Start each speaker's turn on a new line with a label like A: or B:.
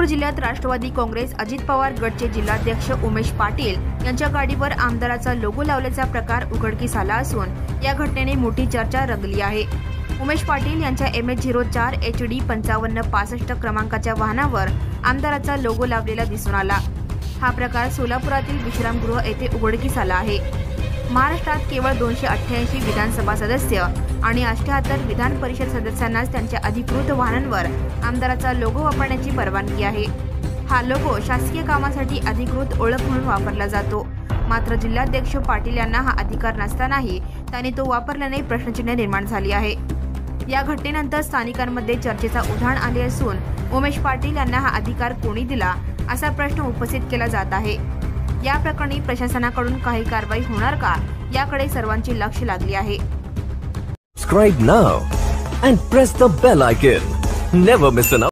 A: जिल्ह्यात राष्ट्रवादी काँग्रेस अजित पवार गटचे जिल्हाध्यक्ष उमेश पाटील यांच्या गाडीवर आमदाराचा लोगो लावल्याचा प्रकार उघडकीस आला असून या घटनेने मोठी चर्चा रंगली आहे। उमेश पाटील यांच्या MH04 HD 5565 क्रमांकाच्या वाहनावर आमदाराचा लोगो लावलेला दिसून आला। हा प्रकार सोलापुरातील विश्रामगृह येथे उघडकीस आला आहे। महाराष्ट्रात केवळ 288 विधानसभा सदस्य आणि 78 विधान परिषद सदस्यांनाच त्यांच्या अधिकृत वाहनांवर आमदाराचा लोगो वापरण्याची परवानगी आहे। हा लोगो शासकीय कामासाठी अधिकृत ओळख म्हणून वापरला जातो। मात्र जिल्हाध्यक्ष पाटील यांना हा अधिकार नसतानाही त्यांनी तो वापरल्याने प्रश्नचिन्ह निर्माण झाली आहे। या घटनेनंतर स्थानिकांमध्ये चर्चेचा उधाण आले असून उमेश पाटील यांना हा अधिकार कोणी दिला असा प्रश्न उपस्थित केला जात आहे। या प्रकरणी प्रशासनाकडून काही कारवाई होणार का याकडे सर्वांचे लक्ष लागले आहे।
B: Subscribe now and press the bell icon. Never miss an